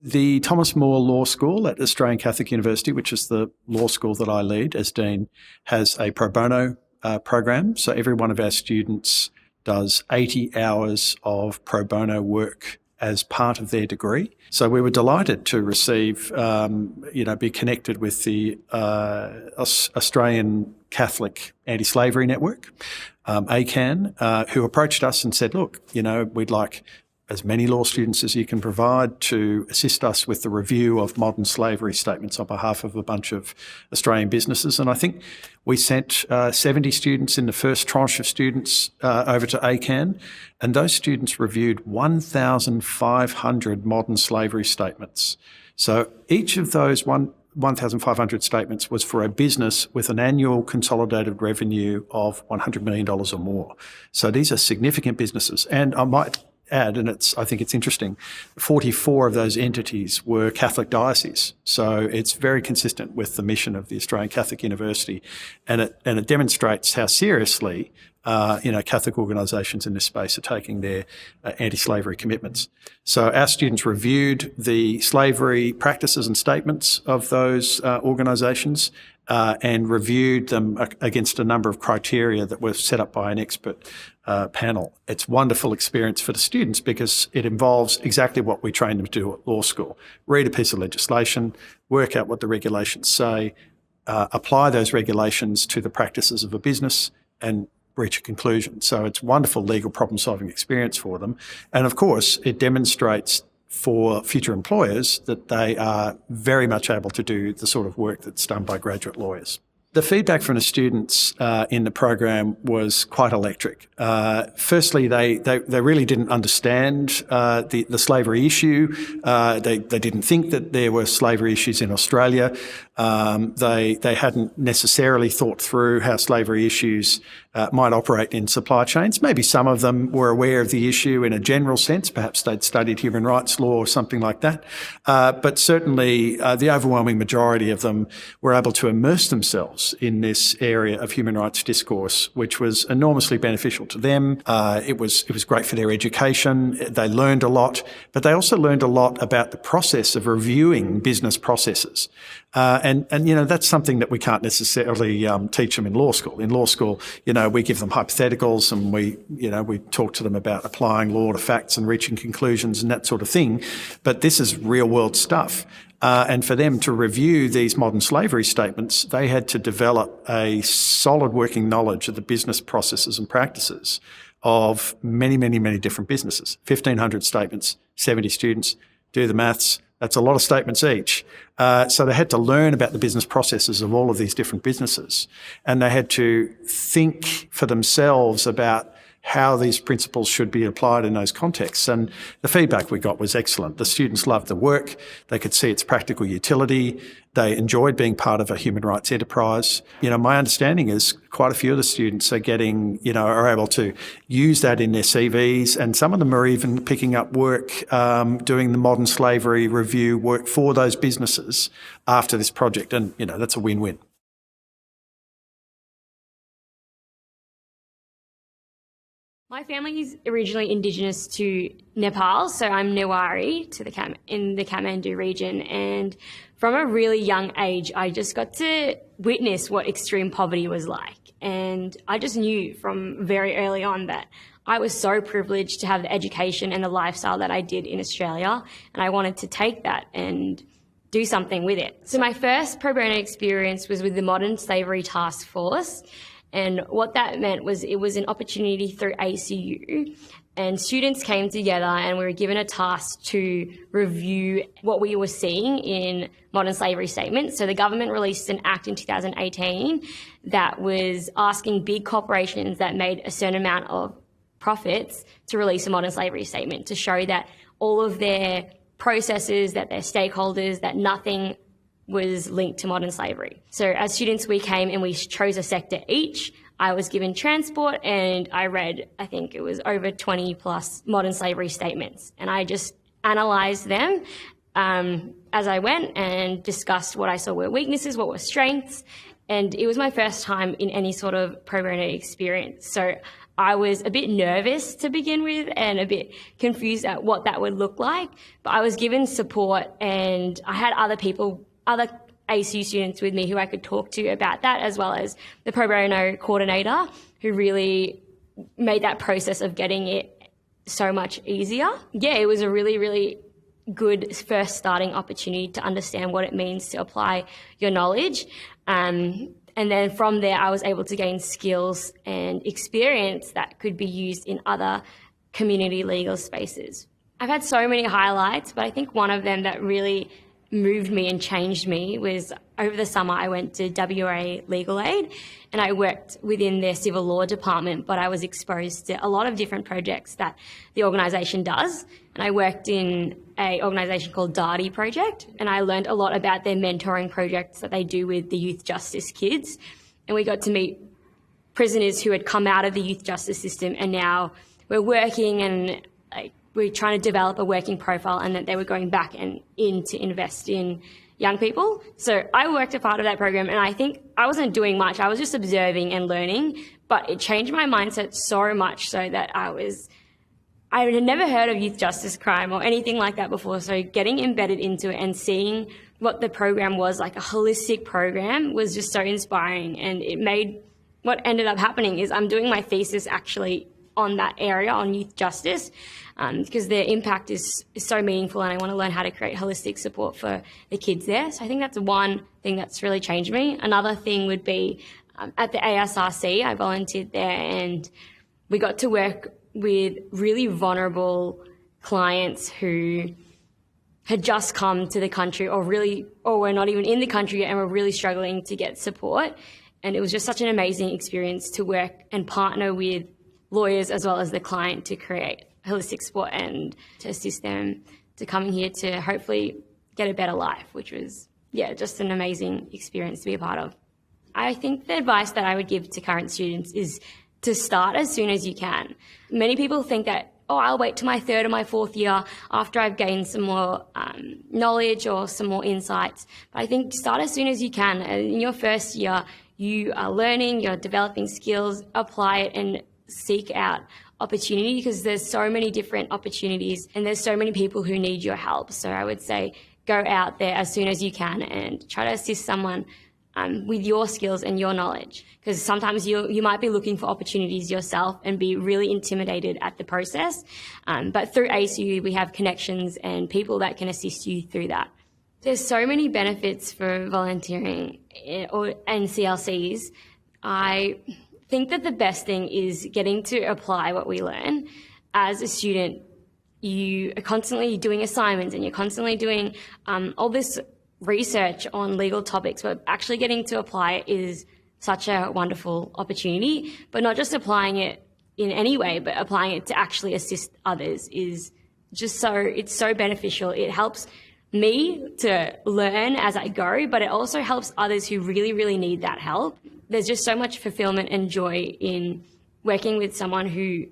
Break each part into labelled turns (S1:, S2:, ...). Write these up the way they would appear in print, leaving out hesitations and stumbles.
S1: The Thomas More Law School at Australian Catholic University, which is the law school that I lead as Dean, has a pro bono program. So every one of our students does 80 hours of pro bono work as part of their degree. So we were delighted to receive, be connected with the Australian Catholic Anti-Slavery Network, ACAN, who approached us and said, look, we'd like as many law students as you can provide to assist us with the review of modern slavery statements on behalf of a bunch of Australian businesses. And I think we sent 70 students in the first tranche of students over to ACAN, and those students reviewed 1,500 modern slavery statements. So each of those 1,500 statements was for a business with an annual consolidated revenue of $100 million or more. So these are significant businesses. And I might add, and I think it's interesting, 44 of those entities were Catholic dioceses. So it's very consistent with the mission of the Australian Catholic University, and it demonstrates how seriously Catholic organisations in this space are taking their anti-slavery commitments. So our students reviewed the slavery practices and statements of those organisations and reviewed them against a number of criteria that were set up by an expert panel. It's a wonderful experience for the students because it involves exactly what we train them to do at law school. Read a piece of legislation, work out what the regulations say, apply those regulations to the practices of a business and reach a conclusion. So it's a wonderful legal problem-solving experience for them. And of course, it demonstrates for future employers that they are very much able to do the sort of work that's done by graduate lawyers. The feedback from the students in the program was quite electric. Firstly, they really didn't understand the slavery issue. They didn't think that there were slavery issues in Australia. They hadn't necessarily thought through how slavery issues might operate in supply chains. Maybe some of them were aware of the issue in a general sense. Perhaps they'd studied human rights law or something like that. But certainly the overwhelming majority of them were able to immerse themselves in this area of human rights discourse, which was enormously beneficial to them. It was great for their education. They learned a lot, but they also learned a lot about the process of reviewing business processes. And that's something that we can't necessarily teach them in law school. In law school, we give them hypotheticals and we talk to them about applying law to facts and reaching conclusions and that sort of thing. But this is real world stuff. And for them to review these modern slavery statements, they had to develop a solid working knowledge of the business processes and practices of many, many, many different businesses. 1,500 statements, 70 students, do the maths. That's a lot of statements each. So they had to learn about the business processes of all of these different businesses. And they had to think for themselves about how these principles should be applied in those contexts. And the feedback we got was excellent. The students loved the work. They could see its practical utility. They enjoyed being part of a human rights enterprise. My understanding is quite a few of the students are are able to use that in their CVs, and some of them are even picking up work, doing the modern slavery review work for those businesses after this project. And, that's a win-win.
S2: My family is originally Indigenous to Nepal, so I'm Newari in the Kathmandu region. And from a really young age, I just got to witness what extreme poverty was like. And I just knew from very early on that I was so privileged to have the education and the lifestyle that I did in Australia, and I wanted to take that and do something with it. So my first pro bono experience was with the Modern Slavery Task Force. And what that meant was it was an opportunity through ACU, and students came together and we were given a task to review what we were seeing in modern slavery statements. So the government released an act in 2018 that was asking big corporations that made a certain amount of profits to release a modern slavery statement to show that all of their processes, that their stakeholders, that nothing was linked to modern slavery. So as students, we came and we chose a sector each. I was given transport and I read, I think it was over 20 plus modern slavery statements. And I just analysed them as I went and discussed what I saw were weaknesses, what were strengths. And it was my first time in any sort of pro bono experience. So I was a bit nervous to begin with and a bit confused at what that would look like, but I was given support and I had other ACU students with me who I could talk to about that, as well as the pro bono coordinator who really made that process of getting it so much easier. Yeah, it was a really, really good first starting opportunity to understand what it means to apply your knowledge. And then from there, I was able to gain skills and experience that could be used in other community legal spaces. I've had so many highlights, but I think one of them that really moved me and changed me was over the summer I went to WA Legal Aid and I worked within their civil law department, but I was exposed to a lot of different projects that the organisation does. And I worked in an organisation called Darty Project, and I learned a lot about their mentoring projects that they do with the youth justice kids. And we got to meet prisoners who had come out of the youth justice system, and now we're working and we're trying to develop a working profile, and that they were going back and in to invest in young people. So I worked a part of that program, and I think I wasn't doing much. I was just observing and learning, but it changed my mindset so much so that I had never heard of youth justice crime or anything like that before. So getting embedded into it and seeing what the program was, like a holistic program, was just so inspiring. And it made, what ended up happening is I'm doing my thesis actually on that area, on youth justice, because their impact is so meaningful, and I want to learn how to create holistic support for the kids there. So I think that's one thing that's really changed me. Another thing would be at the ASRC, I volunteered there, and we got to work with really vulnerable clients who had just come to the country or were not even in the country yet and were really struggling to get support. And it was just such an amazing experience to work and partner with lawyers as well as the client to create holistic support and to assist them to coming here to hopefully get a better life, which was, just an amazing experience to be a part of. I think the advice that I would give to current students is to start as soon as you can. Many people think that, I'll wait to my third or my fourth year after I've gained some more knowledge or some more insights. But I think start as soon as you can. In your first year, you are learning, you're developing skills, apply it and seek out opportunity, because there's so many different opportunities and there's so many people who need your help. So I would say go out there as soon as you can and try to assist someone with your skills and your knowledge, because sometimes you might be looking for opportunities yourself and be really intimidated at the process. But through ACU, we have connections and people that can assist you through that. There's so many benefits for volunteering and CLCs. I think that the best thing is getting to apply what we learn. As a student, you are constantly doing assignments and you're constantly doing all this research on legal topics, but actually getting to apply it is such a wonderful opportunity. But not just applying it in any way, but applying it to actually assist others is just it's so beneficial. It helps me to learn as I go, but it also helps others who really, really need that help. There's just so much fulfillment and joy in working with someone who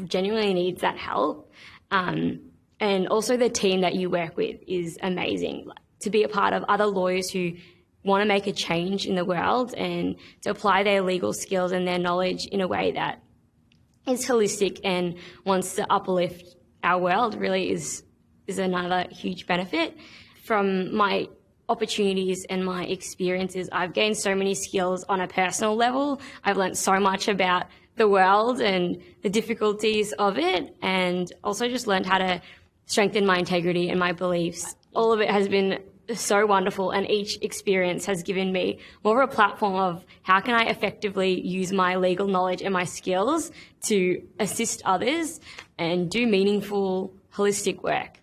S2: genuinely needs that help. And also the team that you work with is amazing. To be a part of other lawyers who want to make a change in the world and to apply their legal skills and their knowledge in a way that is holistic and wants to uplift our world really is another huge benefit. From my opportunities and my experiences, I've gained so many skills on a personal level. I've learned so much about the world and the difficulties of it, and also just learned how to strengthen my integrity and my beliefs. All of it has been so wonderful, and each experience has given me more of a platform of how can I effectively use my legal knowledge and my skills to assist others and do meaningful, holistic work.